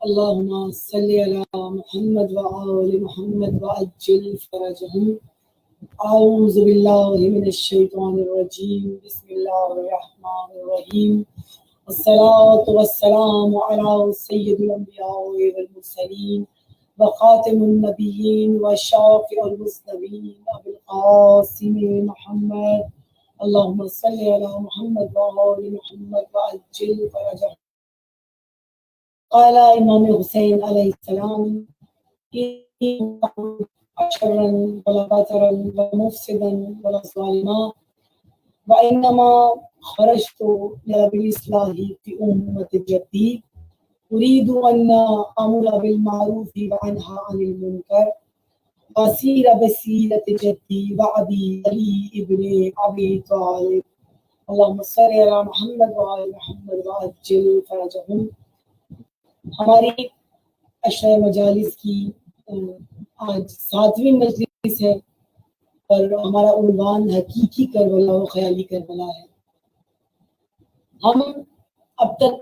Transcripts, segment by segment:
اللهم صل على محمد وآل محمد وعجل فرجهم. أعوذ بالله من الشيطان الرجيم. بسم الله الرحمن الرحيم. الصلاة والسلام على سيد الأنبياء والمرسلين وخاتم النبيين وشافع المذنبين أبي القاسم محمد. اللهم صل على محمد وآل محمد وعجل فرجهم. قال امام حسین علیہ السلام شرا ولا بطرا ومفسدا ولا ظالما وانما خرجت بالاصلاح في امة جدي اريد ان امر بالمعروف وانهى عن المنكر واسير بسيرة جدي وابي علي ابن ابي طالب. اللهم صل على محمد وعلى محمد وعجل فرجهم. ہماری عشرہ مجالس کی آج 7ویں مجلس ہے اور ہمارا عنوان حقیقی کربلا و خیالی کربلا ہے. ہم اب تک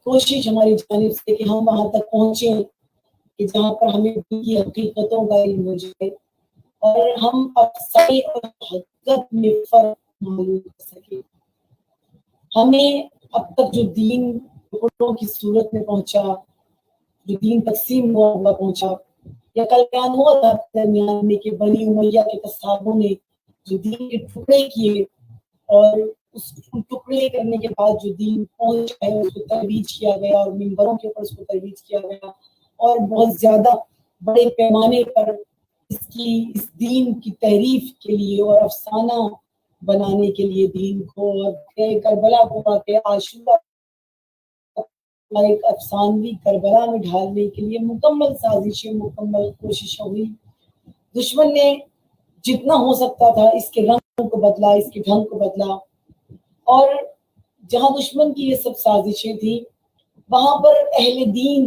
کوشش ہماری جانب سے کہ ہم وہاں تک پہنچیں کہ جہاں پر ہمیں دین کی حقیقتوں کا علم ہو جائے اور ہم افسائی اور حقیقت میں فرق معلوم کر سکیں. ہمیں اب تک جو دین ٹکڑوں کی صورت میں پہنچا، جو دین تقسیم ہوا پہنچا، یا کل بیان ہوا تھا درمیان میں کہ بنی امیہ کے قصابوں نے جو دین کے ٹکڑے کیے اور اس ٹکڑے کرنے کے بعد جو دین پہنچ گئے اس کو ترویج کیا گیا اور ممبروں کے اوپر اس کو ترویج کیا گیا اور بہت زیادہ بڑے پیمانے پر اس دین کی تحریف کے لیے اور افسانہ بنانے کے لیے دین کو اور کربلا کو واقعہ عاشورہ ایک افسانوی کربلا میں ڈھالنے کے لیے مکمل سازشیں، مکمل کوششیں ہوئی. دشمن نے جتنا ہو سکتا تھا اس کے رنگ کو بدلا، اس کے ڈھنگ کو بدلا، اور جہاں دشمن کی یہ سب سازشیں تھیں وہاں پر اہل دین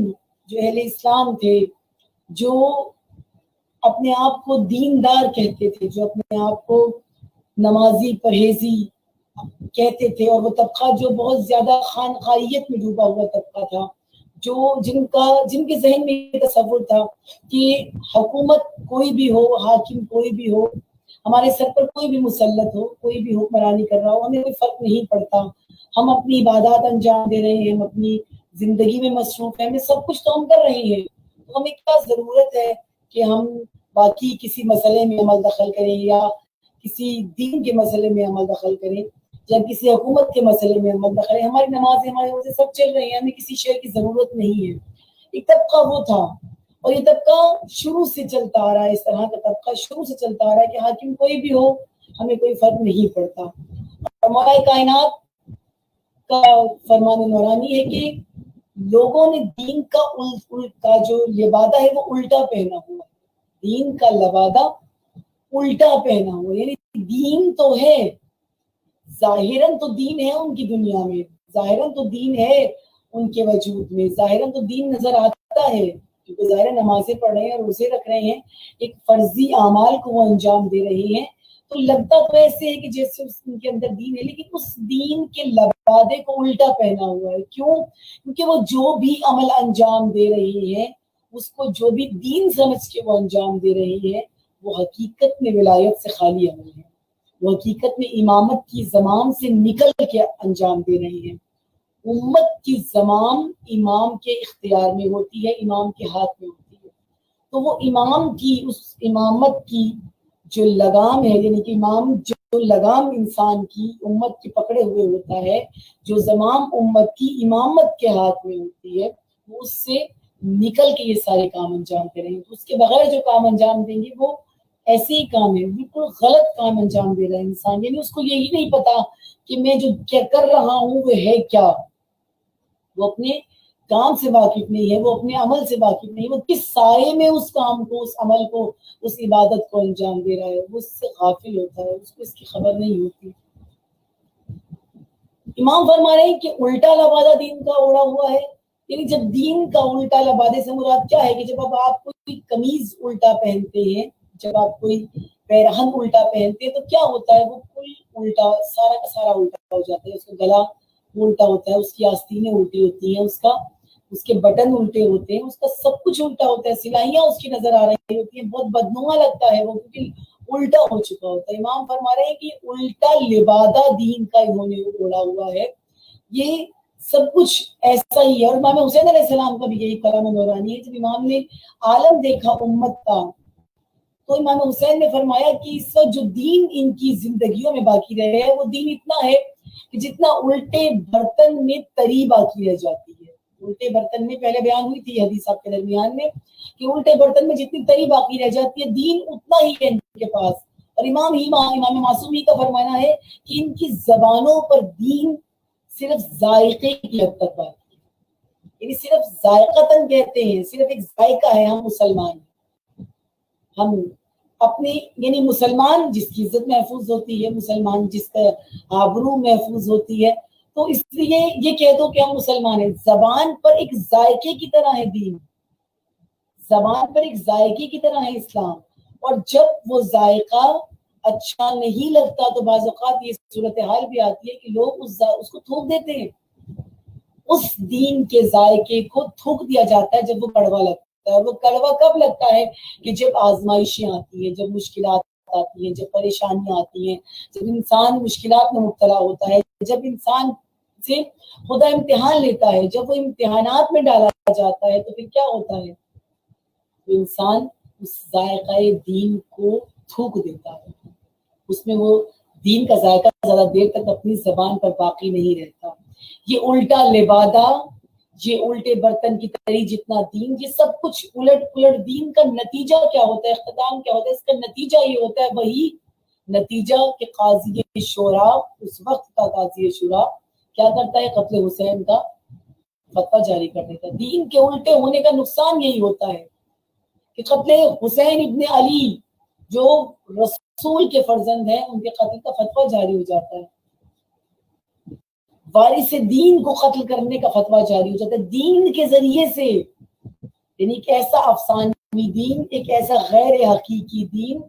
جو اہل اسلام تھے، جو اپنے آپ کو دیندار کہتے تھے، جو اپنے آپ کو نمازی پرہیزی کہتے تھے، اور وہ طبقہ جو بہت زیادہ خانقاہیت میں ڈوبا ہوا طبقہ تھا، جو جن کے ذہن میں یہ تصور تھا کہ حکومت کوئی بھی ہو، حاکم کوئی بھی ہو، ہمارے سر پر کوئی بھی مسلط ہو، کوئی بھی حکمرانی کر رہا ہو، ہمیں کوئی فرق نہیں پڑتا، ہم اپنی عبادات انجام دے رہے ہیں، ہم اپنی زندگی میں مصروف ہیں، ہمیں سب کچھ تو ہم کر رہے ہیں، تو ہمیں کیا ضرورت ہے کہ ہم باقی کسی مسئلے میں عمل دخل کریں یا کسی دین کے مسئلے میں عمل دخل کریں یا کسی حکومت کے مسئلے میں عمل دخل کریں. ہماری نمازیں، ہمارے روزے سب چل رہے ہیں، ہمیں کسی شے کی ضرورت نہیں ہے. ایک طبقہ وہ تھا اور یہ طبقہ شروع سے چلتا آ رہا ہے، اس طرح کا طبقہ شروع سے چلتا آ رہا ہے کہ حاکم کوئی بھی ہو ہمیں کوئی فرق نہیں پڑتا. اور مولا کائنات کا فرمان نورانی ہے کہ لوگوں نے دین کا جو لبادہ ہے وہ الٹا پہنا ہوا ہے. دین کا لبادہ الٹا پہنا ہوا، یعنی دین تو ہے، ظاہراً تو دین ہے ان کی دنیا میں، ظاہراً تو دین ہے ان کے وجود میں، ظاہراً تو دین نظر آتا ہے کیونکہ ظاہر نمازیں پڑھ رہے ہیں، روزے رکھ رہے ہیں، ایک فرضی اعمال کو وہ انجام دے رہے ہیں، تو لگتا تو ایسے ہے کہ جیسے ان کے اندر دین ہے، لیکن اس دین کے لبادے کو الٹا پہنا ہوا ہے. کیوں؟ کیونکہ وہ جو بھی عمل انجام دے رہے ہیں، اس کو جو بھی دین سمجھ کے وہ انجام دے رہے ہیں، وہ حقیقت میں ولایت سے خالی عمل ہے، وہ حقیقت میں امامت کی زمام سے نکل کے انجام دے رہے ہیں. امت کی زمام امام کے اختیار میں ہوتی ہے، امام کے ہاتھ میں ہوتی ہے، تو وہ امام کی اس امامت کی جو لگام ہے، یعنی کہ امام جو لگام انسان کی امت کی پکڑے ہوئے ہوتا ہے، جو زمام امت کی امامت کے ہاتھ میں ہوتی ہے، وہ اس سے نکل کے یہ سارے کام انجام کریں گے. تو اس کے بغیر جو کام انجام دیں گے وہ ایسے ہی کام ہے، بالکل غلط کام انجام دے رہا ہے انسان. یعنی اس کو یہی نہیں پتا کہ میں جو کیا کر رہا ہوں وہ ہے کیا، وہ اپنے کام سے واقف نہیں ہے، وہ اپنے عمل سے واقف نہیں ہے، وہ کس سائے میں اس کام کو، اس عمل کو، اس عبادت کو انجام دے رہا ہے، وہ اس سے غافل ہوتا ہے، اس کو اس کی خبر نہیں ہوتی. امام فرما رہے ہیں کہ الٹا لبادہ دین کا اوڑا ہوا ہے. یعنی جب دین کا الٹا لبادے سے مراد کیا ہے کہ جب اب آپ کوئی قمیض الٹا پہنتے ہیں، جب آپ کوئی پیرہن الٹا پہنتے ہیں تو کیا ہوتا ہے، وہ کل الٹا، سارا کا سارا الٹا ہو جاتا ہے. اس کا گلا الٹا ہوتا ہے، اس کی آستینیں الٹی ہوتی ہیں، اس کا اس کے بٹن الٹے ہوتے ہیں، اس کا سب کچھ الٹا ہوتا ہے، سلائیاں اس کی نظر آ رہی ہوتی ہیں، بہت بدنما لگتا ہے وہ، کیونکہ الٹا ہو چکا ہوتا ہے۔ امام فرما رہے ہیں کہ الٹا لبادہ دین کا انہوں نے اوڑھا ہوا ہے، یہ سب کچھ ایسا ہی ہے۔ اور امام حسین علیہ السلام کا بھی یہی کلام نورانی ہے۔ جب امام نے عالم دیکھا امت کا، تو امام حسین نے فرمایا کہ اس وقت جو دین ان کی زندگیوں میں باقی رہے ہے، وہ دین اتنا ہے کہ جتنا الٹے برتن میں تری باقی رہ جاتی ہے۔ الٹے برتن میں پہلے بیان ہوئی تھی حدیث آپ کے درمیان میں کہ الٹے برتن میں جتنی تری باقی رہ جاتی ہے، دین اتنا ہی ہے ان کے پاس۔ اور امام معصوم ہی کا فرمانا ہے کہ ان کی زبانوں پر دین صرف ذائقے کی حد تک باقی ہے، یعنی صرف ذائقتاً کہتے ہیں، صرف ایک ذائقہ ہے ہم مسلمان، ہم اپنے یعنی مسلمان جس کی عزت محفوظ ہوتی ہے، مسلمان جس کا آبرو محفوظ ہوتی ہے، تو اس لیے یہ کہہ دو کہ ہم مسلمان ہیں۔ زبان پر ایک ذائقے کی طرح ہے دین، زبان پر ایک ذائقے کی طرح ہے اسلام، اور جب وہ ذائقہ اچھا نہیں لگتا تو بعض اوقات یہ صورتحال بھی آتی ہے کہ لوگ اس کو تھوک دیتے ہیں، اس دین کے ذائقے کو تھوک دیا جاتا ہے جب وہ کڑوا لگتا ہے۔ اور وہ کڑوا کب لگتا ہے؟ کہ جب آزمائشیں آتی ہیں، جب مشکلات آتی ہیں، جب پریشانیاں آتی ہیں، جب انسان مشکلات میں مبتلا ہوتا ہے، جب انسان سے خدا امتحان لیتا ہے، جب وہ امتحانات میں ڈالا جاتا ہے، تو پھر کیا ہوتا ہے؟ انسان اس ذائقہ دین کو تھوک دیتا ہے، اس میں وہ دین کا ذائقہ زیادہ دیر تک اپنی زبان پر باقی نہیں رہتا۔ یہ الٹا لبادہ، یہ الٹے برتن کی تری جتنا دین، یہ سب کچھ الٹ پلٹ دین کا نتیجہ کیا ہوتا ہے، اختتام کیا ہوتا ہے؟ اس کا نتیجہ یہ ہوتا ہے وہی نتیجہ کہ قاضی شورا، اس وقت کا قاضی شورا کیا کرتا ہے؟ قتل حسین کا فتویٰ جاری کر دیتا ہے۔ دین کے الٹے ہونے کا نقصان یہی ہوتا ہے کہ قتل حسین ابن علی جو رسول کے فرزند ہیں، ان کے قتل کا فتویٰ جاری ہو جاتا ہے، وارث دین کو قتل کرنے کا فتویٰ جاری ہو جاتا ہے دین کے ذریعے سے، یعنی ایک ایسا افسانوی دین، ایک ایسا غیر حقیقی دین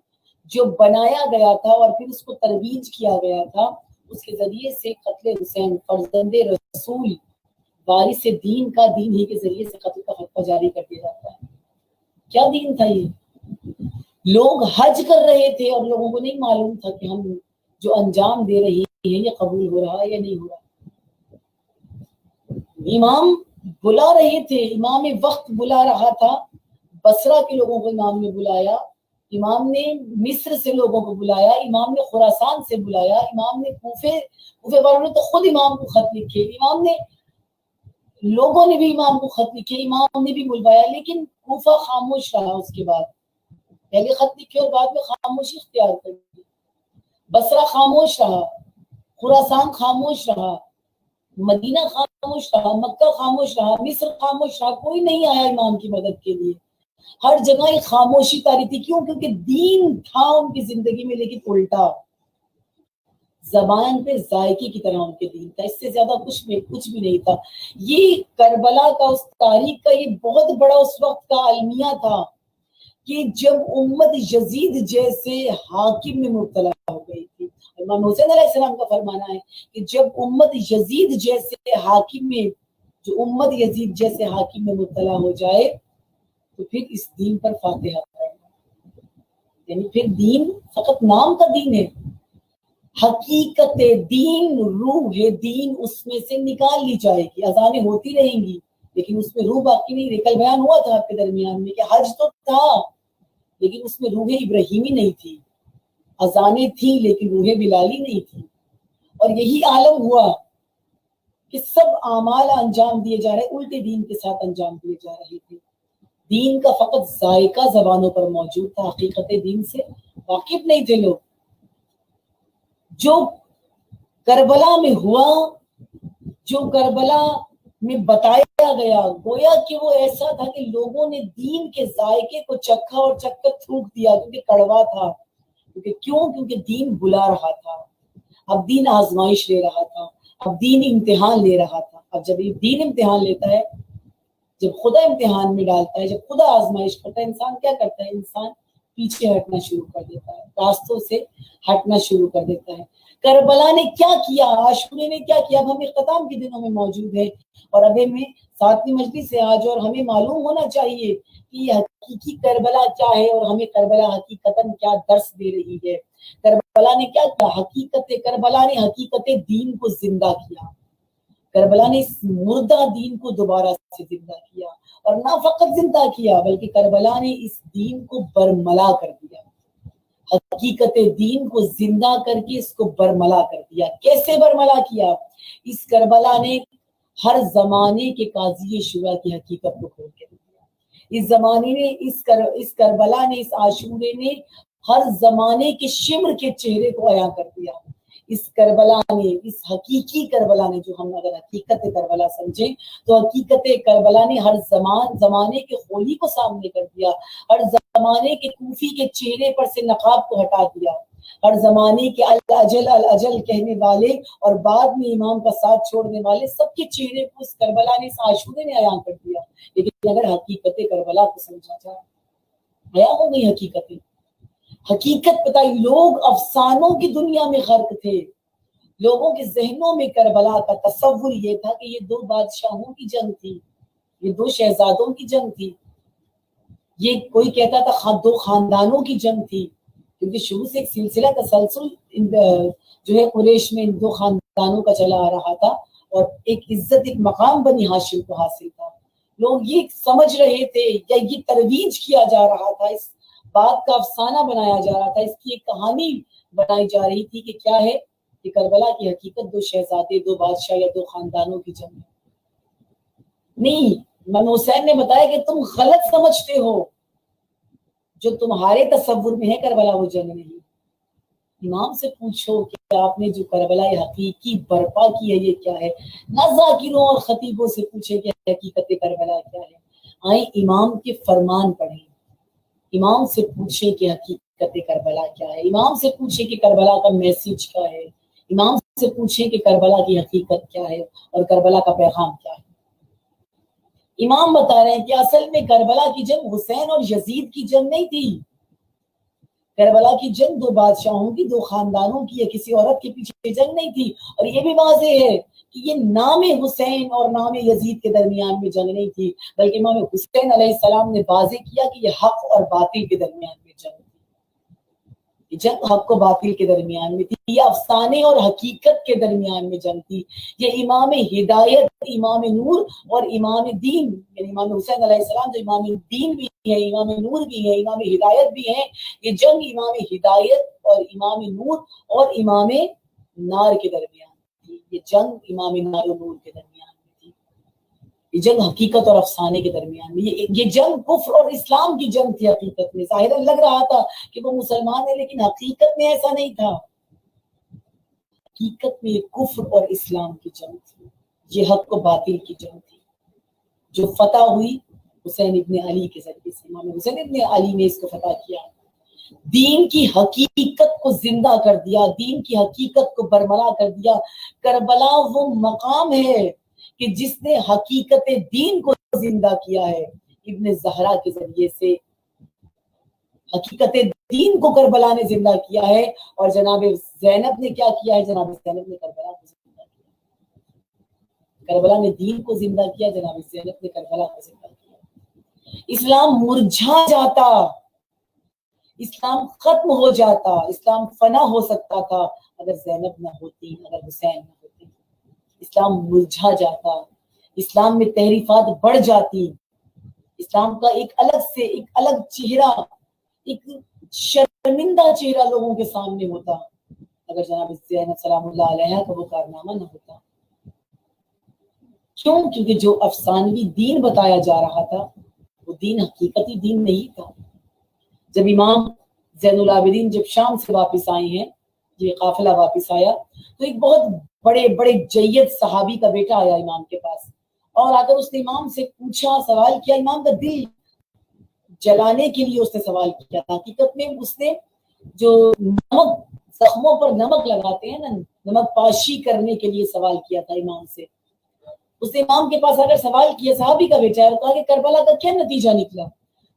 جو بنایا گیا تھا اور پھر اس کو ترویج کیا گیا تھا، اس کے ذریعے سے قتل حسین فرزند رسول وارث دین کا دین ہی کے ذریعے سے قتل کا فتویٰ جاری کر دیا جاتا ہے۔ کیا دین تھا یہ؟ لوگ حج کر رہے تھے اور لوگوں کو نہیں معلوم تھا کہ ہم جو انجام دے رہے ہیں یہ قبول ہو رہا ہے یا نہیں ہو رہا۔ امام بلا رہے تھے، امام وقت بلا رہا تھا، بصرہ کے لوگوں کو امام نے بلایا، امام نے مصر سے لوگوں کو بلایا، امام نے خراسان سے بلایا، امام نے کوفے والوں نے تو خود امام کو خط لکھے، امام نے لوگوں نے بھی امام کو خط لکھے، امام نے بھی بلوایا، لیکن کوفہ خاموش رہا۔ اس کے بعد پہلے خط لکھے اور بعد میں خاموشی اختیار کر دی۔ بصرہ خاموش رہا، خراسان خاموش رہا، مدینہ خاموش رہا، مکہ خاموش رہا، مصر خاموش رہا، کوئی نہیں آیا امام کی مدد کے لیے۔ ہر جگہ ایک خاموشی طاری تھی۔ کیوں؟ کیونکہ دین تھا ان کی زندگی میں، لیکن الٹا، زبان پہ ذائقے کی طرح ان کے دین تھا، اس سے زیادہ کچھ بھی نہیں تھا۔ یہ کربلا کا، اس تاریخ کا یہ بہت بڑا اس وقت کا المیہ تھا کہ جب امت یزید جیسے حاکم میں مبتلا ہو گئی تھی۔ امام حسین علیہ السلام کا فرمانا ہے کہ جب امت یزید جیسے حاکم میں، جو امت یزید جیسے حاکم میں مبتلا ہو جائے تو پھر اس دین پر فاتحہ کرنا، یعنی پھر دین فقط نام کا دین ہے، حقیقت دین، روح دین اس میں سے نکال لی جائے گی۔ اذانیں ہوتی رہیں گی لیکن اس میں روح باقی نہیں رہی۔ کل بیان ہوا تھا آپ کے درمیان میں کہ حج تو تھا لیکن اس میں روح ابراہیمی نہیں تھی، اذانیں تھیں لیکن روح بلالی نہیں تھی۔ اور یہی عالم ہوا کہ سب اعمال انجام دیے جا رہے، الٹے دین کے ساتھ انجام دیے جا رہے تھے۔ دین کا فقط ذائقہ زبانوں پر موجود تھا، حقیقت دین سے واقف نہیں تھے لوگ۔ جو کربلا میں ہوا، جو کربلا میں بتایا گیا، گویا کہ وہ ایسا تھا کہ لوگوں نے دین کے ذائقے کو چکھا اور چکھ کر تھوک دیا، کیونکہ کڑوا تھا۔ کیونکہ دین بلا رہا تھا، اب دین آزمائش لے رہا تھا، اب دین امتحان لے رہا تھا۔ اب جب یہ دین امتحان لیتا ہے، جب خدا امتحان میں ڈالتا ہے، جب خدا آزمائش کرتا ہے، انسان کیا کرتا ہے؟ انسان پیچھے ہٹنا شروع کر دیتا ہے، راستوں سے ہٹنا شروع کر دیتا ہے۔ کربلا نے کیا کیا، عاشورے نے کیا کیا، اب ہم اختتام کے دنوں میں موجود ہیں اور اب ہمیں 7ویں مجلس سے آج، اور ہمیں معلوم ہونا چاہیے کہ یہ حقیقی کربلا کیا ہے اور ہمیں کربلا حقیقتاً کیا درس دے رہی ہے۔ کربلا نے کیا کیا، کربلا نے حقیقت دین کو زندہ کیا، کربلا نے اس مردہ دین کو دوبارہ سے زندہ کیا، اور نہ فقط زندہ کیا بلکہ کربلا نے اس دین کو برملا کر دیا، حقیقت دین کو زندہ کر کے اس کو برملا کر دیا۔ کیسے برملا کیا؟ اس کربلا نے ہر زمانے کے قاضی شورا کی حقیقت کو کھول کے دیا، اس زمانے نے اس کربلا نے، اس عاشورے نے ہر زمانے کے شمر کے چہرے کو عیاں کر دیا۔ اس کربلا نے، اس حقیقی کربلا نے، جو ہم اگر حقیقت کربلا سمجھیں تو حقیقت کربلا نے ہر زمانے کے خولی کو سامنے کر دیا، ہر زمانے کے کوفی کے چہرے پر سے نقاب کو ہٹا دیا، ہر زمانے کے الاجل الاجل کہنے والے اور بعد میں امام کا ساتھ چھوڑنے والے سب کے چہرے کو اس کربلا نے، اس عاشورے نے عیاں کر دیا۔ لیکن اگر حقیقت کربلا کو سمجھا جائے، عیاں ہو گئی حقیقتیں، حقیقت پتہ ہی، لوگ افسانوں کی دنیا میں غرق تھے، لوگوں کے ذہنوں میں کربلا کا تصور یہ تھا کہ یہ 2 بادشاہوں کی جنگ تھی، یہ 2 شہزادوں کی جنگ تھی، یہ کوئی کہتا تھا 2 خاندانوں کی جنگ تھی، کیونکہ شروع سے ایک سلسلہ تسلسل جو ہے قریش میں ان 2 خاندانوں کا چلا آ رہا تھا، اور ایک عزت، ایک مقام بنی ہاشم کو حاصل تھا۔ لوگ یہ سمجھ رہے تھے یا یہ ترویج کیا جا رہا تھا، اس بات کا افسانہ بنایا جا رہا تھا، اس کی ایک کہانی بنائی جا رہی تھی کہ کیا ہے کہ کربلا کی حقیقت 2 شہزادے، 2 بادشاہ یا 2 خاندانوں کی جنگ ہے۔ نہیں، امام حسین نے بتایا کہ تم غلط سمجھتے ہو، جو تمہارے تصور میں ہے کربلا وہ جنگ نہیں۔ امام سے پوچھو کہ آپ نے جو کربلا حقیقی برپا کی ہے یہ کیا ہے، نہ ذاکروں اور خطیبوں سے پوچھے کہ حقیقت کربلا کیا ہے، آئیں امام کے فرمان پڑھیں، امام سے پوچھیں کہ حقیقت کربلا کیا ہے، امام سے پوچھیں کہ کربلا کا میسیج کیا ہے، امام سے پوچھیں کہ کربلا کی حقیقت کیا ہے اور کربلا کا پیغام کیا ہے۔ امام بتا رہے ہیں کہ اصل میں کربلا کی جنگ حسین اور یزید کی جنگ نہیں تھی، کربلا کی جنگ 2 بادشاہوں کی، 2 خاندانوں کی، یا کسی عورت کے پیچھے جنگ نہیں تھی۔ اور یہ بھی واضح ہے کہ یہ نام حسین اور نام یزید کے درمیان میں جنگ نہیں تھی، بلکہ امام حسین علیہ السلام نے واضح کیا کہ یہ حق اور باطل کے درمیان میں جنگ تھی، یہ جنگ حق و باطل کے درمیان میں تھی، یہ افسانے اور حقیقت کے درمیان میں جنگ تھی، یہ امام ہدایت، امام نور اور امام دین، یعنی امام حسین علیہ السلام جو امام دین بھی ہے، امام نور بھی ہے، امام ہدایت بھی ہے، یہ جنگ امام ہدایت اور امام نور اور امام نار کے درمیان تھی، یہ جنگ امام نار و نور کے درمیان میں تھی، یہ جنگ حقیقت اور افسانے کے درمیان میں، یہ جنگ کفر اور اسلام کی جنگ تھی۔ حقیقت میں ظاہراً لگ رہا تھا کہ وہ مسلمان ہے، لیکن حقیقت میں ایسا نہیں تھا، حقیقت میں یہ کفر اور اسلام کی جنگ تھی، یہ حق و باطل کی جنگ تھی، جو فتح ہوئی حسین ابن علی کے ذریعے سے، امام حسین ابن علی نے اس کو فتح کیا، دین کی حقیقت کو زندہ کر دیا، دین کی حقیقت کو برملا کر دیا۔ کربلا وہ مقام ہے کہ جس نے حقیقت دین کو زندہ کیا ہے، ابن زہرا کے ذریعے سے حقیقت دین کو کربلا نے زندہ کیا ہے، اور جناب زینب نے کیا کیا ہے، جناب زینب نے کربلا کو زندہ کیا، کربلا نے دین کو زندہ کیا، جناب زینب نے کربلا کو زندہ کیا۔ اسلام مرجھا جاتا، اسلام ختم ہو جاتا، اسلام فنا ہو سکتا تھا اگر زینب نہ ہوتی، اگر حسین نہ ہوتے، اسلام مرجھا جاتا، اسلام میں تحریفات بڑھ جاتی، اسلام کا ایک الگ چہرہ، ایک شرمندہ چہرہ لوگوں کے سامنے ہوتا اگر جناب زینب سلام اللہ علیہا کا وہ کارنامہ نہ ہوتا۔ کیوں؟ کیونکہ جو افسانوی دین بتایا جا رہا تھا وہ دین حقیقتی دین نہیں تھا۔ جب امام زین العابدین جب شام سے واپس آئے ہیں، یہ قافلہ واپس آیا، تو ایک بہت بڑے جید صحابی کا بیٹا آیا امام کے پاس، اور آ کر اس نے امام سے پوچھا، سوال کیا، امام کا دل جلانے کے لیے اس نے سوال کیا تھا۔ حقیقت میں اس نے جو نمک، زخموں پر نمک لگاتے ہیں نا، نمک پاشی کرنے کے لیے سوال کیا تھا امام سے۔ اس نے امام کے پاس اگر سوال کیا، صحابی کا بیٹا ہے، اور کہا کہ کربلا کا کیا نتیجہ نکلا،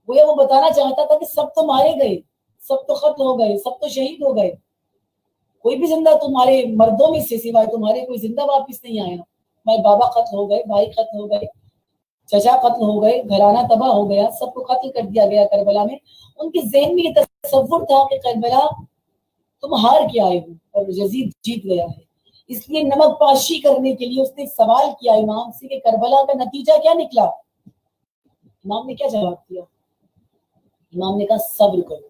وہ بتانا چاہتا تھا کہ سب تو مارے گئے، سب تو قتل ہو گئے، سب تو شہید ہو گئے، کوئی بھی زندہ تمہارے مردوں میں سے سوائے تمہارے کوئی زندہ واپس نہیں آیا. تمہارے بابا قتل ہو گئے، بھائی قتل ہو گئے، چچا قتل ہو گئے، گھرانہ تباہ ہو گیا، سب کو قتل کر دیا گیا کربلا میں. ان کے ذہن میں یہ تصور تھا کہ کربلا تم ہار کے آئے ہو اور یزید جیت گیا ہے. اس لیے نمک پاشی کرنے کے لیے اس نے سوال کیا امام سے کہ کربلا کا نتیجہ کیا نکلا. امام نے کیا جواب دیا؟ امام نے کہا صبر کرو،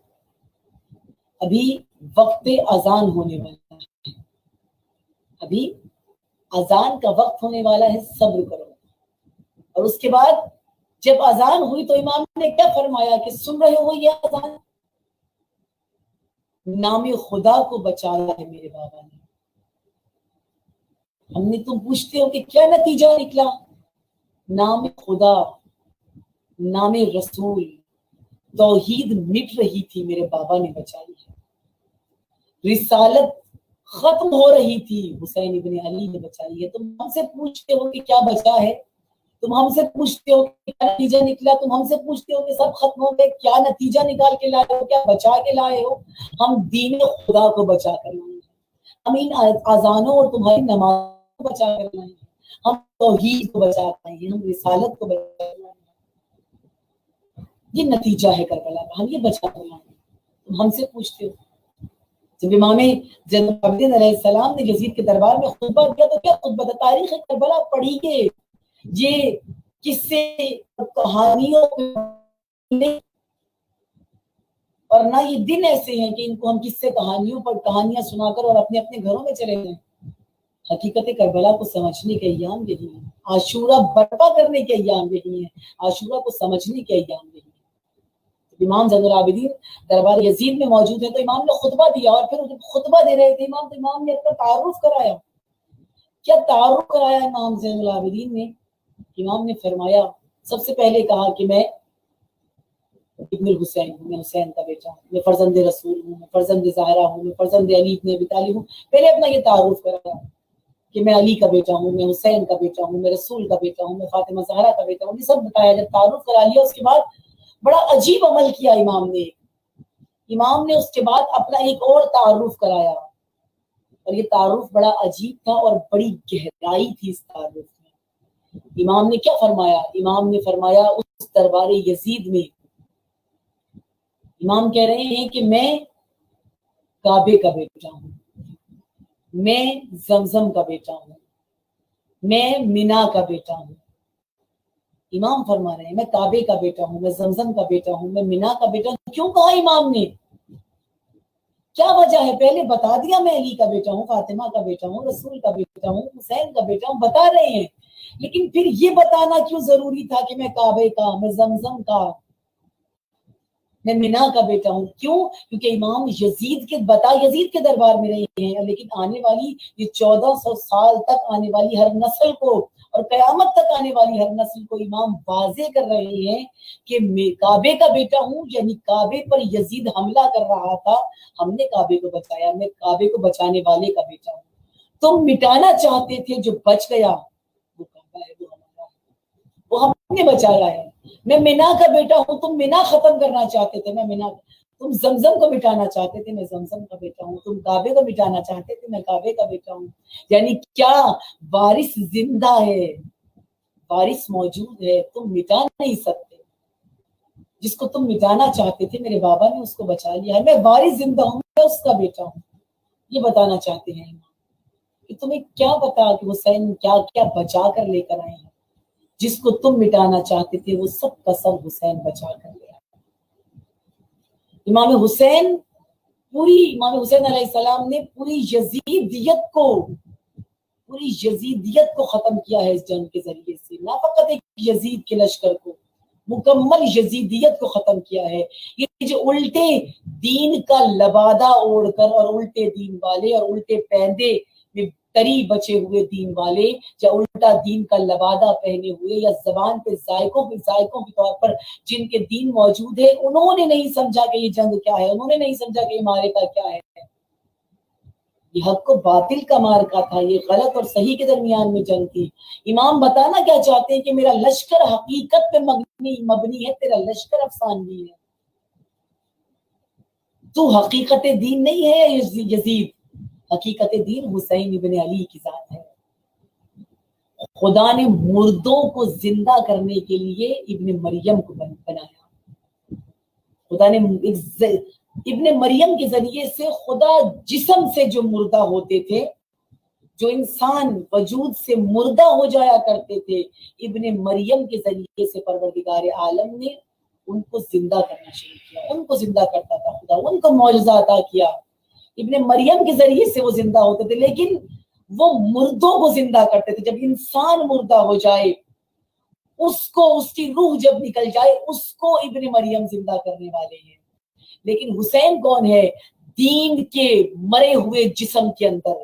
ابھی وقت اذان ہونے والا ہے، ابھی اذان کا وقت ہونے والا ہے، صبر کرو. اور اس کے بعد جب اذان ہوئی تو امام نے کیا فرمایا کہ سن رہے ہو یہ اذان، نام خدا کو بچایا ہے میرے بابا نے. ہم نے تم پوچھتے ہو کہ کیا نتیجہ نکلا؟ نام خدا، نام رسول، توحید مٹ رہی تھی، میرے بابا نے بچائی ہے. رسالت ختم ہو رہی تھی، حسین ابن علی نے بچائی ہے. تم ہم سے پوچھتے ہو کہ کیا بچا ہے، تم ہم سے پوچھتے ہو کہ کیا نتیجہ نکلا، تم ہم سے پوچھتے ہو کہ سب ختم ہو گئے، کیا نتیجہ نکال کے لائے ہو، کیا بچا کے لائے ہو. ہم دین خدا کو بچا کر لائے ہیں، ہم ان اذانوں اور تمہاری نماز کو بچا کر لائے ہیں، ہم توحید کو بچا کر لائے ہیں، ہم رسالت کو بچا کر لائے ہیں. یہ نتیجہ ہے کربلا کا، ہم یہ بچا کر لائے ہیں، تم ہم سے پوچھتے ہو. جب امام زین العابدین علیہ السلام نے یزید کے دربار میں خطبہ دیا تو کیا خطبہ تھا؟ تاریخ کربلا پڑھیے، یہ قصے کہانیوں اور نہ یہ دن ایسے ہیں کہ ان کو ہم قصے کہانیوں پر کہانیاں سنا کر اور اپنے اپنے گھروں میں چلے جائیں. حقیقت کربلا کو سمجھنے کے ایام یہی ہیں، عاشورہ برپا کرنے کے ایام یہی ہیں، عاشورہ کو سمجھنے کے ایام یہی ہیں. امام زین العابدین دربار یزید میں موجود ہیں تو امام نے خطبہ دیا، اور پھر جب خطبہ دے رہے تھے امام، تو امام نے اپنا تعارف کرایا. کیا تعارف کرایا امام زین العابدین نے؟ امام نے فرمایا، سب سے پہلے کہا کہ میں ابن الحسین ہوں، میں حسین کا بیٹا ہوں، میں فرزند رسول ہوں، میں فرزند زہرا ہوں، میں فرزند علی بن ابی طالب ہوں. پہلے اپنا یہ تعارف کرایا کہ میں علی کا بیٹا ہوں، میں حسین کا بیٹا ہوں، میں رسول کا بیٹا ہوں، میں فاطمہ زہرا کا بیٹا ہوں. یہ سب بتایا. جب تعارف کرا لیا اس کے بعد بڑا عجیب عمل کیا امام نے. امام نے اس کے بعد اپنا ایک اور تعارف کرایا، اور یہ تعارف بڑا عجیب تھا اور بڑی گہرائی تھی اس تعارف میں. امام نے کیا فرمایا؟ امام نے فرمایا اس دربار یزید میں امام کہہ رہے ہیں کہ میں کعبے کا بیٹا ہوں، میں زمزم کا بیٹا ہوں، میں مینا کا بیٹا ہوں. امام فرما رہے ہیں میں کعبے کا بیٹا ہوں، میں زمزم کا بیٹا ہوں، میں مینا کا بیٹا ہوں. کیوں کہا امام نے؟ کیا وجہ ہے؟ پہلے بتا دیا میں علی کا بیٹا ہوں، فاطمہ کا بیٹا ہوں، رسول کا بیٹا ہوں، حسین کا بیٹا ہوں، بتا رہے ہیں. لیکن پھر یہ بتانا کیوں ضروری تھا کہ میں کعبے کا، میں زمزم کا، میں مینا کا بیٹا ہوں؟ کیوں؟ کیونکہ امام یزید کے دربار میں رہے ہیں، لیکن آنے والی یہ 1400 سال تک آنے والی ہر نسل کو اور قیامت تک آنے والی ہر نسل کو امام واضح کر رہے ہیں کہ میں کعبے کا بیٹا ہوں. یعنی کعبے پر یزید حملہ کر رہا تھا، ہم نے کعبے کو بچایا، میں کعبے کو بچانے والے کا بیٹا ہوں. تم مٹانا چاہتے تھے، جو بچ گیا وہ کعبہ ہے، وہ ہمارا ہے، وہ ہم نے بچایا ہے. میں مینا کا بیٹا ہوں، تم مینا ختم کرنا چاہتے تھے، میں مینا. تم زمزم کو مٹانا چاہتے تھے، میں زمزم کا بیٹا ہوں. تم کعبے کو مٹانا چاہتے تھے، میں کعبے کا بیٹا ہوں. یعنی کیا وارث زندہ ہے، وارث موجود ہے، تم مٹا نہیں سکتے. جس کو تم مٹانا چاہتے تھے میرے بابا نے اس کو بچا لیا ہے، میں وارث زندہ ہوں، میں اس کا بیٹا ہوں. یہ بتانا چاہتے ہیں کہ تمہیں کیا پتا کہ حسین کیا کیا بچا کر لے کر آئے ہیں. جس کو تم مٹانا چاہتے تھے وہ سب کا سب حسین بچا کر گیا. امام حسین علیہ السلام نے پوری یزیدیت کو ختم کیا ہے اس جنگ کے ذریعے سے. نہ فقط ایک یزید کے لشکر کو، مکمل یزیدیت کو ختم کیا ہے. یہ جو الٹے دین کا لبادہ اوڑھ کر اور الٹے دین والے اور الٹے پیندے میں تری بچے ہوئے دین والے، یا الٹا دین کا لبادہ پہنے ہوئے، یا زبان پہ ذائقوں کے طور پر جن کے دین موجود ہے، انہوں نے نہیں سمجھا کہ یہ جنگ کیا ہے، انہوں نے نہیں سمجھا کہ یہ معرکہ کیا ہے. یہ حق و باطل کا معرکہ تھا، یہ غلط اور صحیح کے درمیان میں جنگ تھی. امام بتانا کیا چاہتے ہیں کہ میرا لشکر حقیقت پہ مبنی ہے، تیرا لشکر افسانوی ہے. تو حقیقت دین نہیں ہے یزید، حقیقت دین حسین ابن علی کی ذات ہے۔ خدا نے مردوں کو زندہ کرنے کے لیے ابن مریم کو بنایا۔ خدا نے ابن مریم کے ذریعے سے خدا جسم سے جو مردہ ہوتے تھے، جو انسان وجود سے مردہ ہو جایا کرتے تھے، ابن مریم کے ذریعے سے پروردگار عالم نے ان کو زندہ کرنا شروع کیا۔ ان کو زندہ کرتا تھا خدا، ان کو معجزہ عطا کیا۔ ابن مریم کے ذریعے سے وہ زندہ ہوتے تھے، لیکن وہ مردوں کو زندہ کرتے تھے۔ جب انسان مردہ ہو جائے، اس کو، اس کی روح جب نکل جائے، اس کو ابن مریم زندہ کرنے والے ہیں۔ لیکن حسین کون ہے؟ دین کے مرے ہوئے جسم کے اندر،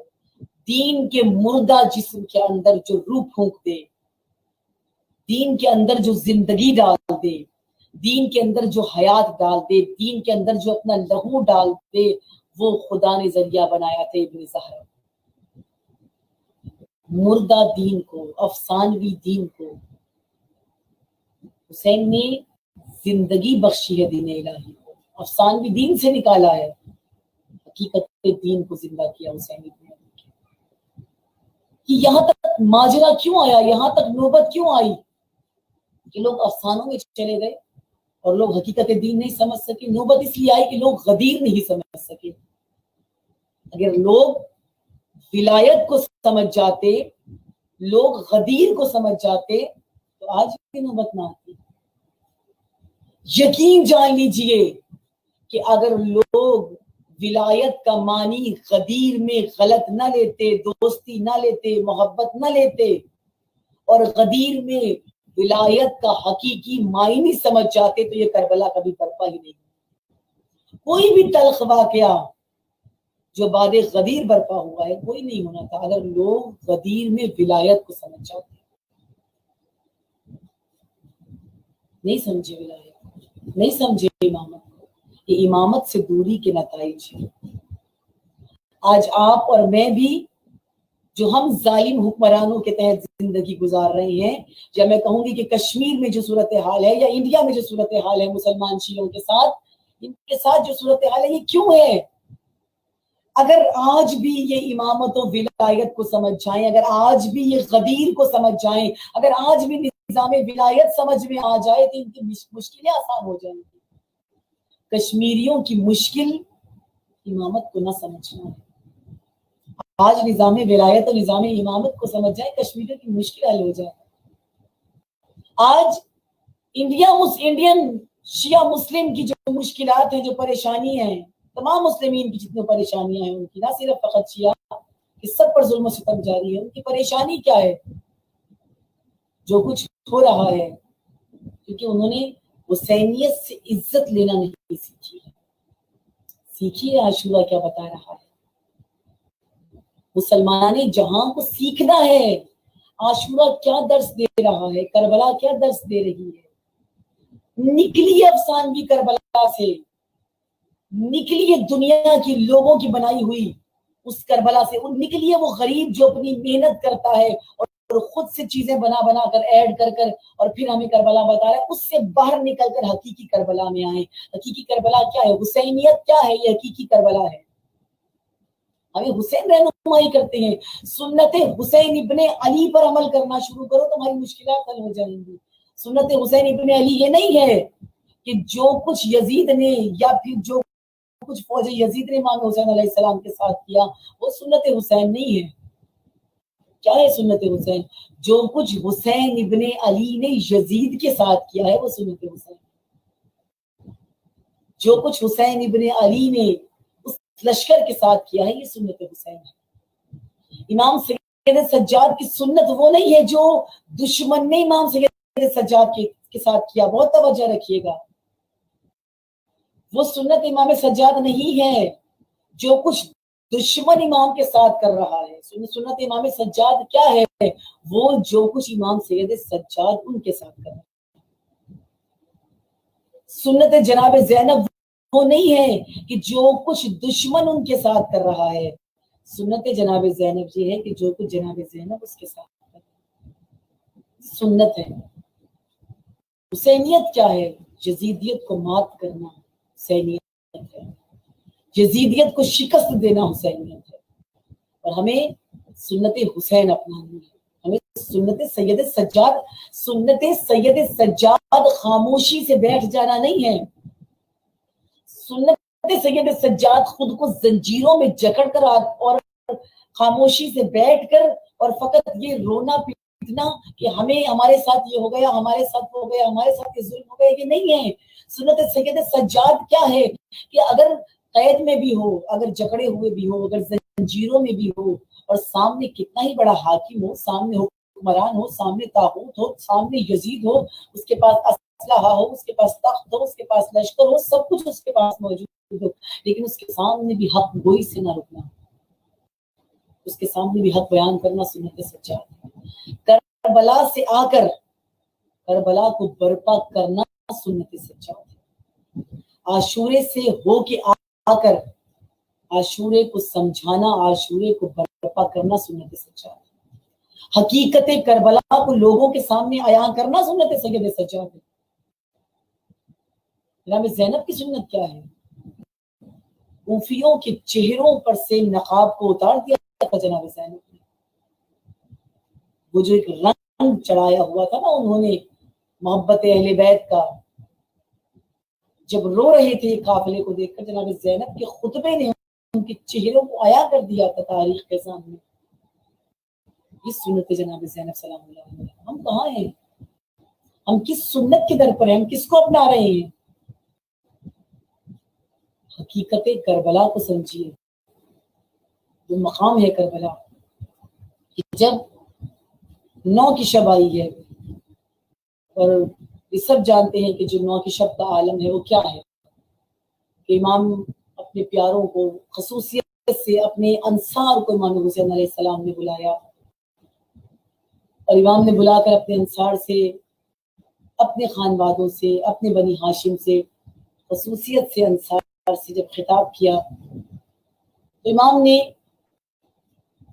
دین کے مردہ جسم کے اندر جو روح پھونک دے، دین کے اندر جو زندگی ڈال دے، دین کے اندر جو حیات ڈال دے، دین کے اندر جو اپنا لہو ڈال دے، وہ خدا نے ذریعہ بنایا تھا ابن زہرا۔ مردہ دین کو، افسانوی دین کو حسین نے زندگی بخشی ہے، دین الہی کو افسانوی دین سے نکالا ہے، حقیقت دین کو زندہ کیا حسین ابن علی کہ یہاں تک ماجرا کیوں آیا، یہاں تک نوبت کیوں آئی کہ لوگ افسانوں میں چلے گئے اور لوگ حقیقت دین نہیں سمجھ سکے؟ نوبت اس لیے آئی کہ لوگ غدیر نہیں سمجھ سکے۔ اگر لوگ ولایت کو سمجھ جاتے، لوگ غدیر کو سمجھ جاتے، تو آج کی نوبت نہ آتی۔ یقین جان لیجئے کہ اگر لوگ ولایت کا معنی غدیر میں غلط نہ لیتے، دوستی نہ لیتے، محبت نہ لیتے، اور غدیر میں ولایت کا حقیقی معنی سمجھ جاتے، تو یہ کربلا کبھی برپا ہی نہیں۔ کوئی بھی تلخ واقعہ جو بعد غدیر برپا ہوا ہے، کوئی نہیں ہونا تھا اگر لوگ غدیر میں ولایت کو سمجھ جاتے۔ نہیں سمجھے ولایت، نہیں سمجھے امامت کو، یہ امامت سے دوری کے نتائج ہیں۔ آج آپ اور میں بھی جو ہم ظالم حکمرانوں کے تحت زندگی گزار رہے ہیں، یا میں کہوں گی کہ کشمیر میں جو صورتحال ہے، یا انڈیا میں جو صورتحال ہے مسلمان شیعوں کے ساتھ، ان کے ساتھ جو صورتحال ہے، یہ کیوں ہے؟ اگر آج بھی یہ امامت و ولایت کو سمجھ جائیں، اگر آج بھی یہ غدیر کو سمجھ جائیں، اگر آج بھی نظام ولایت سمجھ میں آ جائے، تو ان کی مشکلیں آسان ہو جائیں گی۔ کشمیریوں کی مشکل امامت کو نہ سمجھنا ہے۔ آج نظام ولایت اور نظام امامت کو سمجھ جائیں، کشمیریوں کی مشکل حل ہو جائے۔ آج انڈین شیعہ مسلم کی جو مشکلات ہیں، جو پریشانی ہیں، تمام مسلمین کی جتنے پریشانیاں ہیں، ان کی نہ صرف فقط شیعہ کہ سب پر ظلم و ستم جاری ہے۔ ان کی پریشانی کیا ہے؟ جو کچھ ہو رہا ہے کیونکہ انہوں نے حسینیت سے عزت لینا نہیں سیکھی ہے۔ سیکھیے عاشورہ کیا بتا رہا ہے۔ مسلمان جہاں کو سیکھنا ہے عاشورہ کیا درس دے رہا ہے، کربلا کیا درس دے رہی ہے۔ نکلی افسانوی کربلا سے، نکلیے دنیا کی لوگوں کی بنائی ہوئی اس کربلا سے، نکلیے وہ غریب جو اپنی محنت کرتا ہے اور خود سے چیزیں بنا بنا کر ایڈ کر کر اور پھر ہمیں کربلا بتا رہا ہے، اس سے باہر نکل کر حقیقی کربلا میں آئیں۔ حقیقی کربلا کیا ہے؟ حسینیت کیا ہے؟ یہ حقیقی کربلا ہے۔ ہمیں حسین رہنمائی کرتے ہیں۔ سنت حسین ابن علی پر عمل کرنا شروع کرو، تمہاری مشکلات حل ہو جائیں گی۔ سنت حسین ابن علی یہ نہیں ہے کہ جو کچھ یزید نے یا پھر جو کچھ فوج یزید نے امام حسین علیہ السلام کے ساتھ کیا، وہ سنت حسین نہیں ہے۔ کیا ہے سنت حسین؟ جو کچھ حسین ابن علی نے یزید کے ساتھ کیا ہے، وہ سنت حسین۔ جو کچھ حسین ابن علی نے اس لشکر کے ساتھ کیا ہے، یہ سنت حسین ہے۔ امام سید سجاد کی سنت وہ نہیں ہے جو دشمن نے امام سید سجاد کے ساتھ کیا۔ بہت توجہ رکھیے گا، وہ سنت امام سجاد نہیں ہے جو کچھ دشمن امام کے ساتھ کر رہا ہے۔ سنت امام سجاد کیا ہے؟ وہ جو کچھ امام سید سجاد ان کے ساتھ کر رہا ہے۔ سنت جناب زینب وہ نہیں ہے کہ جو کچھ دشمن ان کے ساتھ کر رہا ہے۔ سنت جناب زینب یہ ہے کہ جو کچھ جناب زینب اس کے ساتھ کر رہا ہے۔ سنت ہے۔ حسینیت کیا ہے؟ یزیدیت کو مات کرنا حسینیت ہے۔ یزیدیت کو شکست دینا حسینیت ہے، اور ہمیں سنت حسین اپنانی ہے، ہمیں سنت سید سجاد خاموشی سے بیٹھ جانا نہیں ہے. سنت سید سجاد خود کو زنجیروں میں جکڑ کر اور خاموشی سے بیٹھ کر اور فقط یہ رونا پیٹنا کہ ہمیں ہمارے ساتھ یہ ہو گیا، ہمارے ساتھ وہ ہو گیا، ہمارے ساتھ یہ ظلم ہو گیا، یہ نہیں ہے. سنت سید سجاد کیا ہے کہ اگر قید میں بھی ہو، اگر جکڑے ہوئے بھی ہو، اگر زنجیروں میں بھی ہو، اور سامنے کتنا ہی بڑا حاکم ہو، سامنے حکمران ہو، سامنے طاغوت ہو، سامنے یزید ہو، اس کے پاس اسلحہ ہو، اس کے پاس تخت ہو، اس کے پاس لشکر ہو، سب کچھ اس کے پاس موجود ہو، لیکن اس کے سامنے بھی حق گوئی سے نہ رکنا، اس کے سامنے بھی حق بیان کرنا سنت سجاد. کربلا سے آ کر کربلا کو برپا کرنا سنت سجاد. عاشورے سے ہو کے آ کر عاشورے کو سمجھانا، عاشورے کو برپا کرنا سنت سجاد. حقیقت کربلا کو لوگوں کے سامنے عیاں کرنا سنت سید سجاد ہے. جناب زینب کی سنت کیا ہے؟ کوفیوں کے چہروں پر سے نقاب کو اتار دیا تھا جناب زینب نے. وہ جو ایک رنگ چڑھایا ہوا تھا نا انہوں نے محبت اہل بیت کا، جب رو رہے تھے قافلے کو دیکھ کر، جناب زینب کے خطبے نے ان کے چہروں کو عیاں کر دیا تھا تاریخ کے سامنے. یہ سنت جناب زینب سلام اللہ علیہ. ہم کہاں ہیں؟ ہم کس سنت کے در پر ہیں؟ ہم کس کو اپنا رہے ہیں؟ حقیقت کربلا کو سمجھیے. جو مقام ہے کربلا، جب 9 کی شب آئی ہے، اور یہ سب جانتے ہیں کہ جو 9 کی شب کا عالم ہے وہ کیا ہے، کہ امام اپنے پیاروں کو خصوصیت سے اپنے انصار کو امام حسین علیہ السلام نے بلایا، اور امام نے بلا کر اپنے انصار سے، اپنے خانوادوں سے، اپنے بنی ہاشم سے، خصوصیت سے انصار سے جب خطاب کیا تو امام نے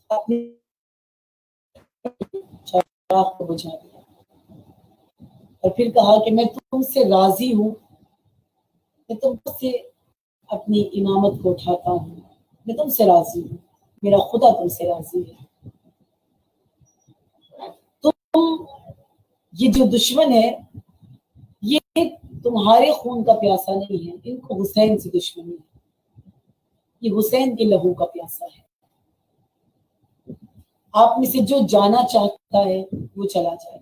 اپنے چراغ کو بجھا دیا اور پھر کہا کہ میں تم سے راضی ہوں، میں تم سے اپنی امامت کو اٹھاتا ہوں، میں تم سے راضی ہوں، میرا خدا تم سے راضی ہے. تم یہ جو دشمن ہے یہ تمہارے خون کا پیاسا نہیں ہے، ان کو حسین سے دشمنی ہے، یہ حسین کے لہو کا پیاسا ہے. آپ میں سے جو جانا چاہتا ہے وہ چلا جائے،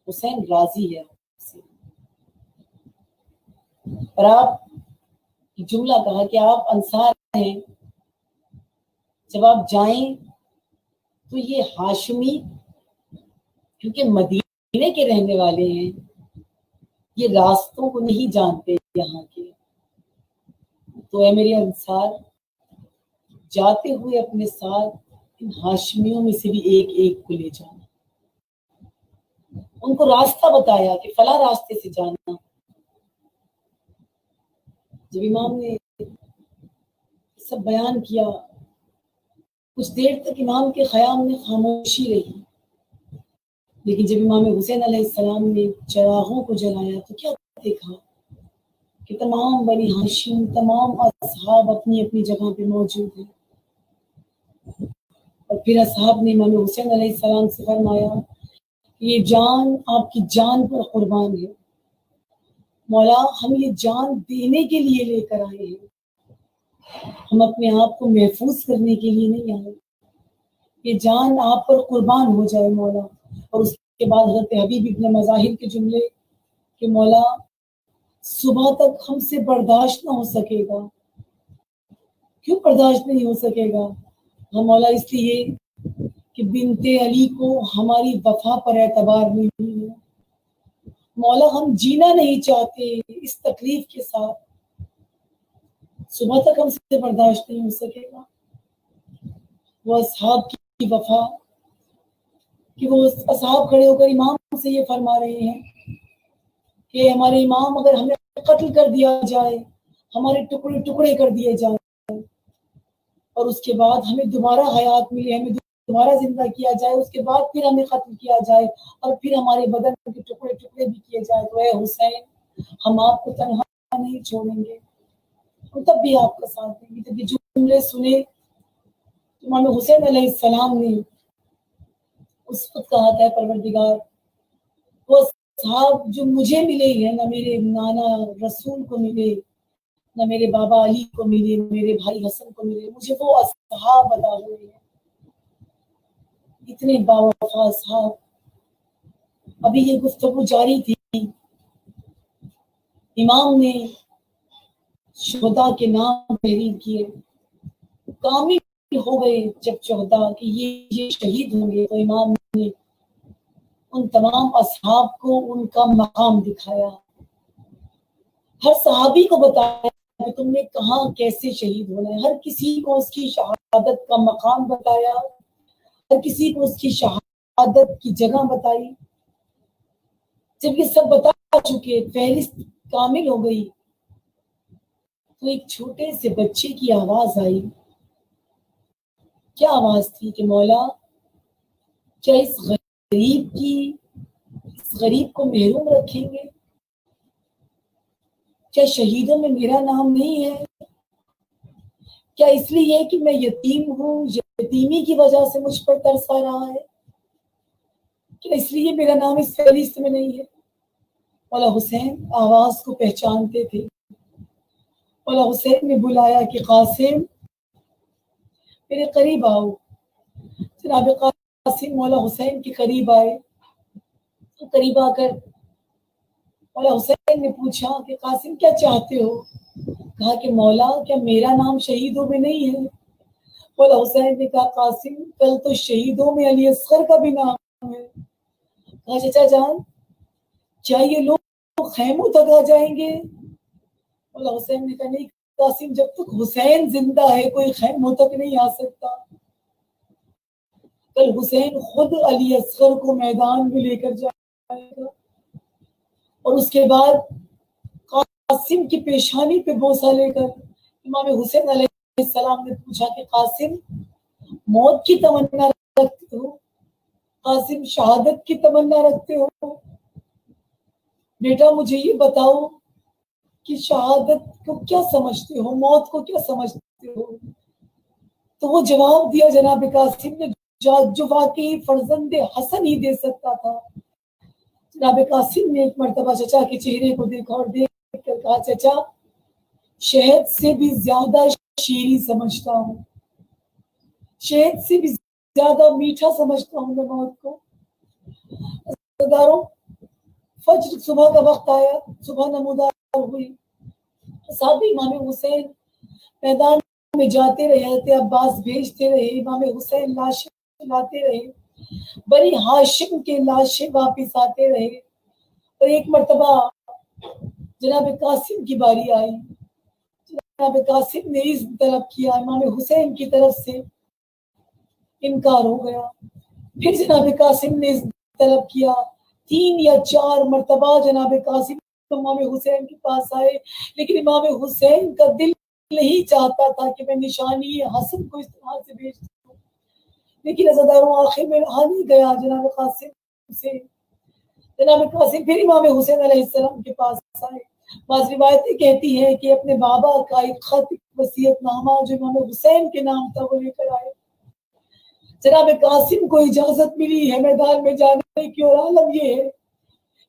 حسین راضی ہے آپ سے. اور آپ جملہ کہا کہ آپ انصار ہیں، جب آپ جائیں تو یہ ہاشمی، کیونکہ مدینے کے رہنے والے ہیں، یہ راستوں کو نہیں جانتے یہاں کے، تو اے میرے انصار جاتے ہوئے اپنے ساتھ ان ہاشمیوں میں سے بھی ایک ایک کو لے جانا. ان کو راستہ بتایا کہ فلاں راستے سے جانا. جب امام نے سب بیان کیا، کچھ دیر تک امام کے خیام میں خاموشی رہی، لیکن جب امام حسین علیہ السلام نے چراغوں کو جلایا تو کیا دیکھا کہ تمام بنی ہاشم، تمام اصحاب اپنی اپنی جگہ پہ موجود ہیں. اور پھر اصحاب نے امام حسین علیہ السلام سے فرمایا کہ یہ جان آپ کی جان پر قربان ہے، مولا ہم یہ جان دینے کے لیے لے کر آئے ہیں، ہم اپنے آپ کو محفوظ کرنے کے لیے نہیں آئے، یہ جان آپ پر قربان ہو جائے مولا. اور اس کے بعد حضرت حبیب ابن مظاہر کے جملے کہ مولا صبح تک ہم سے برداشت نہ ہو سکے گا. کیوں برداشت نہیں ہو سکے گا؟ ہم مولا اس لیے کہ بنت علی کو ہماری وفا پر اعتبار نہیں ہے، مولا ہم جینا نہیں چاہتے اس تکلیف کے ساتھ، صبح تک ہم سے برداشت نہیں ہو سکے گا. وہ اصحاب کی وفا کہ وہ اصحاب کھڑے ہو کر امام سے یہ فرما رہے ہیں کہ ہمارے امام اگر ہمیں قتل کر دیا جائے، ہمارے ٹکڑے ٹکڑے کر دیے جائیں، اور اس کے بعد ہمیں دوبارہ حیات ملے، ہمیں دوبارہ زندہ کیا جائے، اس کے بعد پھر ہمیں قتل کیا جائے اور پھر ہمارے بدن کے ٹکڑے ٹکڑے بھی کیے جائے، تو اے حسین ہم آپ کو تنہا نہیں چھوڑیں گے، ہم تب بھی آپ کا ساتھ دیں گے. جب یہ جملے سنے امام حسین علیہ السلام نے اس وقت کہا تھا پروردگار وہ اصحاب جو مجھے ملے ہیں نہ میرے نانا رسول کو ملے نہ میرے بابا علی کو ملے نہ میرے بھائی حسن کو ملے, مجھے وہ اصحاب عطا ہوئے ہیں, اتنے باوفا اصحاب. ابھی یہ گفتگو جاری تھی, امام نے شہداء کے نام تحریر کیے, کامل ہو گئے جب شہداء کہ یہ شہید ہوں گے, تو امام نے ان تمام اصحاب کو ان کا مقام دکھایا, ہر صحابی کو بتایا کہ تم نے کہاں کیسے شہید ہونا ہے, ہر کسی کو اس کی شہادت کا مقام بتایا, ہر کسی کو اس کی شہادت کی جگہ بتائی. جب یہ سب بتا چکے, فہرست کامل ہو گئی, تو ایک چھوٹے سے بچے کی آواز آئی. کیا آواز تھی کہ مولا کیا اس غریب کو محروم رکھیں گے؟ کیا شہیدوں میں میرا نام نہیں ہے؟ کیا اس لیے کہ میں یتیم ہوں, یتیمی کی وجہ سے مجھ پر ترس آ رہا ہے؟ کیا اس لیے میرا نام اس فہرست میں نہیں ہے؟ مولا حسین آواز کو پہچانتے تھے. مولا حسین نے بلایا کہ قاسم میرے قریب آؤ. جناب قاسم مولا حسین کے قریب آئے. قریب آ کر مولا حسین نے پوچھا کہ قاسم کیا چاہتے ہو؟ کہا کہ مولا کیا میرا نام شہیدوں میں نہیں ہے؟ مولا حسین نے کہا قاسم کل تو شہیدوں میں علی اصغر کا بھی نام ہے. کہا چچا جان کیا یہ لوگ خیموں تک آ جائیں گے؟ مولا حسین نے کہا نہیں قاسم, جب تک حسین زندہ ہے کوئی خیموں تک نہیں آ سکتا. کل حسین خود علی اصغر کو میدان میں لے کر جائے گا, اور اس کے بعد قاسم کی پیشانی پہ بوسہ لے کر امام حسین علیہ السلام نے پوچھا کہ قاسم موت کی تمنا رکھتے ہو؟ قاسم شہادت کی تمنا رکھتے ہو؟ بیٹا مجھے یہ بتاؤ کہ شہادت کو کیا سمجھتے ہو, موت کو کیا سمجھتے ہو؟ تو وہ جواب دیا جناب قاسم نے جو واقعی فرزند حسن ہی دے سکتا تھا. جناب قاسم نے ایک مرتبہ چچا کے چہرے کو دیکھا اور دیکھ کر کہا چچا شہد سے بھی زیادہ شیریں سمجھتا ہوں, شہد سے بھی زیادہ میٹھا سمجھتا ہوں میں موت کو. فجر صبح کا وقت آیا, صبح نمودار ہوئی, صحابی امام حسین میدان میں جاتے رہے, حضرت عباس بھیجتے رہے, امام حسین لاشیں لاتے رہے, بنی ہاشم کے لاشیں واپس آتے رہے. اور ایک مرتبہ جناب قاسم کی باری آئی. جناب قاسم نے اس طلب کیا, امام حسین کی طرف سے انکار ہو گیا. پھر جناب قاسم نے طلب کیا, 3 یا 4 مرتبہ جناب قاسم امام حسین کے پاس آئے, لیکن امام حسین کا دل نہیں چاہتا تھا کہ میں نشانی حسن کو اس طرح سے بھیج دوں. لیکن عزاداروں آخر میں آ نہیں گیا جناب قاسم سے. جناب قاسم پھر امام حسین علیہ السلام کے پاس آئے. بعض روایتیں کہتی ہیں کہ اپنے بابا کا ایک خط وصیت نامہ جو امام حسین کے نام تھا وہ لے کر آئے. جناب قاسم کو اجازت ملی ہے میدان میں جانے کی, اور عالم یہ ہے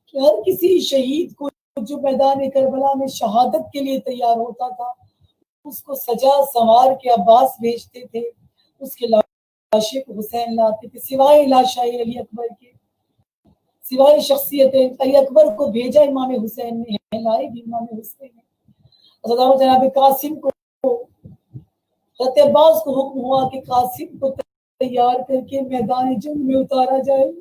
کہ ہر کسی شہید کو جو میدان کربلا میں شہادت کے لیے تیار ہوتا تھا اس کو سجا سنوار کے عباس بھیجتے تھے, اس کے لاشے کو حسین لاتے تھے, سوائے لاشائے علی اکبر کے, سوائے شخصیت علی اکبر کو بھیجا امام حسین نے, لائے بھی امام حسین نے. جناب قاسم کو حضرت عباس کو حکم ہوا کہ قاسم کو تیار کر کے میدان جنگ میں اتارا جائے.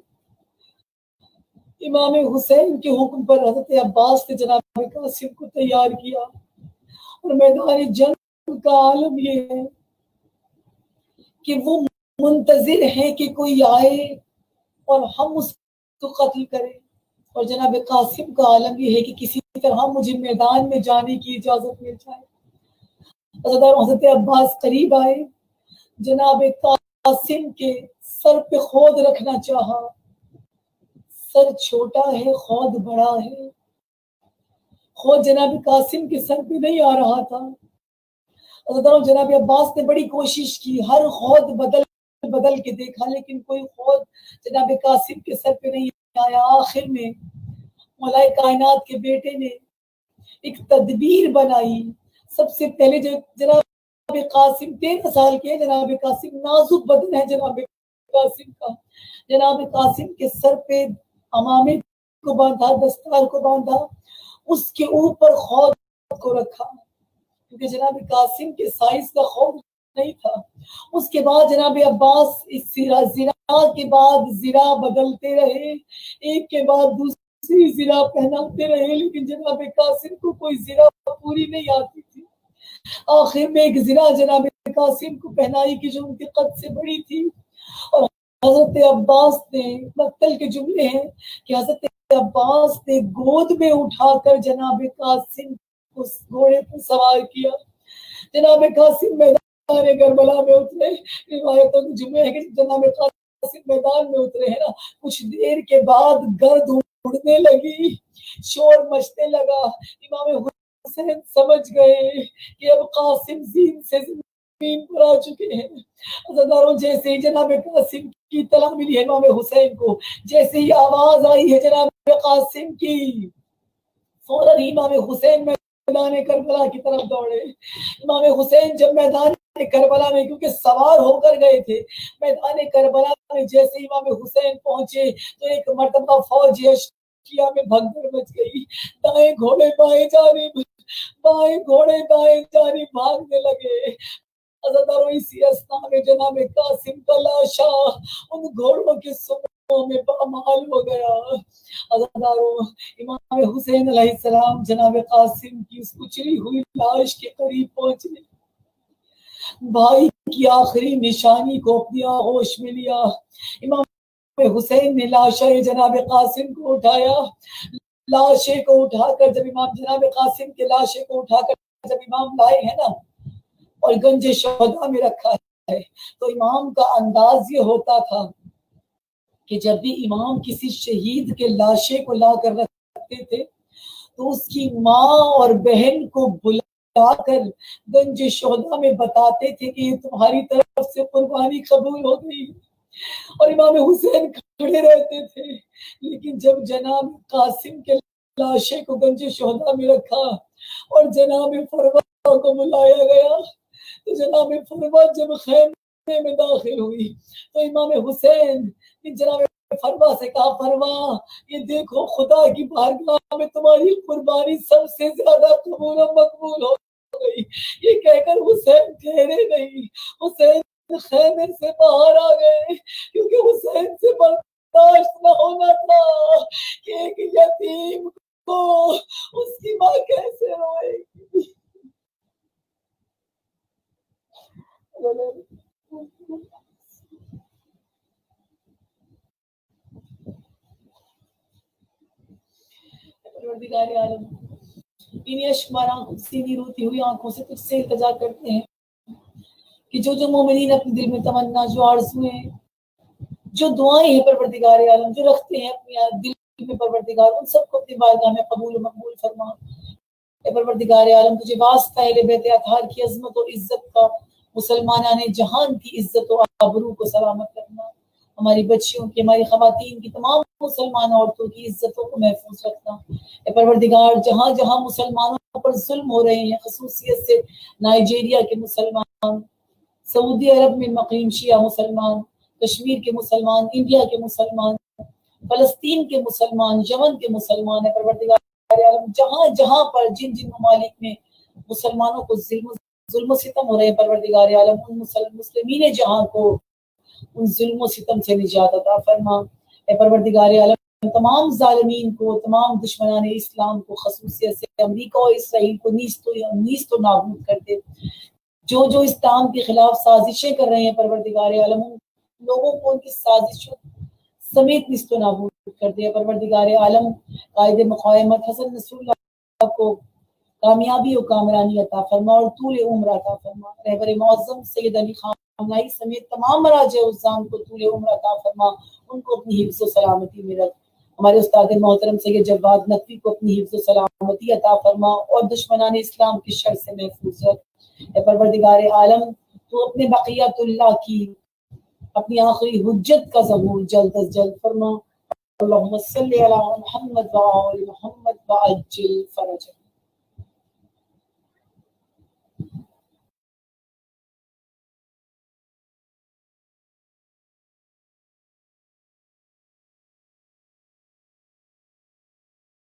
امام حسین کے حکم پر حضرت عباس نے جناب قاسم کو تیار کیا, اور میدان جنگ کا عالم یہ ہے کہ وہ منتظر ہے کہ کوئی آئے اور ہم اس کو قتل کریں, اور جناب قاسم کا عالم یہ ہے کہ کسی طرح مجھے میدان میں جانے کی اجازت مل جائے. حضرت عباس قریب آئے, جناب قاسم کے سر پہ خود رکھنا چاہا. سر چھوٹا ہے, خود بڑا ہے. خود جناب قاسم کے سر پہ نہیں آ رہا تھا, جناب عباس نے بڑی کوشش کی، ہر خود بدل کے دیکھا، لیکن کوئی خود جناب قاسم کے سر پہ نہیں آیا۔ آخر میں مولا کائنات کے بیٹے نے ایک تدبیر بنائی۔ سب سے پہلے جو جناب قاسم 13 سال کے، جناب قاسم نازک بدن ہے جناب قاسم کا، جناب قاسم کے سر پہ امامے کو باندھا، دستار کو باندھا، اس کے اوپر خود کو رکھا، کیونکہ جناب قاسم کے سائز کا خوف نہیں تھا۔ اس کے بعد جناب عباس اس زرا کے بعد زرا بدلتے رہے، ایک کے بعد دوسری زرا پہناتے رہے، لیکن جناب قاسم کو کوئی زرا پوری نہیں آتی تھی۔ آخر میں ایک زرا جناب قاسم کو پہنائی کی جو ان کے قد سے بڑی تھی، اور حضرت عباس نے، مقتل کے جملے ہیں کہ حضرت عباس نے گود میں اٹھا کر جناب قاسم اس گھوڑے پر سوار کیا۔ جناب قاسم میدان کربلا میں اترے، روایتوں کے جملے ہیں کہ جناب قاسم میدان میں اترے ہیں نا، کچھ دیر کے بعد گرد اڑنے لگی، شور مچنے لگا۔ امام حسین سمجھ گئے کہ اب قاسم زین سے زمین پر آ چکے ہیں۔ عزاداروں، جیسے ہی جناب قاسم کی اطلاع ملی ہے امام حسین کو، جیسے ہی آواز آئی ہے جناب قاسم کی، فوراً امام حسین میدان کربلا کی طرف دوڑے۔ امام حسین جب میدان کربلا میں، کیونکہ سوار ہو کر گئے تھے، میدان کربلا میں جیسے امام حسین پہنچے تو ایک مرتبہ فوج اشکیا میں بھگدڑ مچ گئی۔ دائیں گھوڑے بائیں جانب، بائیں گھوڑے دائیں جانب بھاگنے لگے۔ عزاداروں، اسی اثنا میں جناب قاسم کا لاشا ان گھوڑوں کے سموں میں پامال ہو گیا۔ عزاداروں، امام حسین علیہ السلام جناب قاسم کی اس کچلی ہوئی لاش کے قریب پہنچے، بھائی کی آخری نشانی کو اپنی آغوش میں لیا۔ امام حسین نے لاشا جناب قاسم کو اٹھایا، لاشے کو اٹھا کر جب امام جناب قاسم کے لاشے کو اٹھا کر جب امام لائے ہیں نا اور گنج شہداء میں رکھا ہے، تو امام کا انداز یہ ہوتا تھا کہ جب بھی امام کسی شہید کے لاشے کو لا کر رکھتے تھے تو اس کی ماں اور بہن کو بلا کر گنج شہداء میں بتاتے تھے کہ یہ تمہاری طرف سے قربانی قبول ہو گئی، اور امام حسین کھڑے رہتے تھے۔ لیکن جب جناب قاسم کے لاشے کو گنج شہداء میں رکھا اور جناب فروا کو بلایا گیا، تو جناب فروا جب خیمے میں داخل ہوئی تو امام حسین نے جناب فروا سے کہا، فروا یہ دیکھو خدا کی بارگاہ میں تمہاری قربانی سب سے زیادہ قبول و مقبول ہو گئی۔ یہ کہہ کر حسین ٹھہرے نہیں، حسین خیمے سے باہر آ گئے، کیونکہ حسین سے برداشت نہ ہونا تھا کہ ایک یتیم کو اس کی ماں کیسے روئے گی۔ پروردگار عالم، انہیں اشکبار آنکھوں سینی روتی ہوئی آنکھوں سے تجھ سے التجا کرتے ہیں کہ جو مومنین اپنے دل میں تمنا، جو آرزویں، جو دعائیں ہیں پروردگار عالم، جو رکھتے ہیں اپنے دل میں پروردگار، ان سب کو اپنی بارگاہ میں قبول و مقبول فرما۔ اے پروردگار عالم، تجھے واسطہ ہے اہل بیت اطہار کی عظمت و عزت کا، مسلمانان جہان کی عزت و آبرو کو سلامت رکھنا، ہماری بچیوں کی، ہماری خواتین کی، تمام مسلمان عورتوں کی عزتوں کو محفوظ رکھنا۔ اے پروردگار، جہاں جہاں مسلمانوں پر ظلم ہو رہے ہیں، خصوصیت سے نائجیریا کے مسلمان، سعودی عرب میں مقیم شیعہ مسلمان، کشمیر کے مسلمان، انڈیا کے مسلمان، فلسطین کے مسلمان، یمن کے مسلمان، ہے پروردگار عالم، جہاں جہاں پر جن جن ممالک میں مسلمانوں کو ظلم و ستم ہو رہے ہیں پروردگار عالم، ان مسلمین جہاں کو ان ظلم و ستم سے نجات عطا فرما۔ اے پروردگار عالم، تمام ظالمین کو، تمام دشمنان اسلام کو، خصوصیت سے امریکہ اور اسرائیل کو نیست و نابود کر دے۔ جو اسلام کے خلاف سازشیں کر رہے ہیں پروردگار عالم، ان لوگوں کو ان کی سازشوں سمیت نیست و نابود کر دے۔ پروردگار عالم، قائد مقاومت حسن نصر اللہ کو کامیابی و کامرانی عطا فرما اور طول عمر عطا فرما۔ رہبر معظم سید علی خامنہئی سمیت تمام مراجع عظام کو طول عمر عطا فرما، ان کو اپنی حفظ و سلامتی میں رکھ۔ ہمارے استاد محترم سید جواد نقوی کو اپنی حفظ و سلامتی عطا فرما اور دشمنان اسلام کی شر سے محفوظ رکھ۔ اے پروردگار عالم تو اپنے بقیت اللہ کی اپنی آخری حجت کا ظہور جلد از جلد فرما. اللہم صلی علی محمد و آل محمد وعجل فرجہ.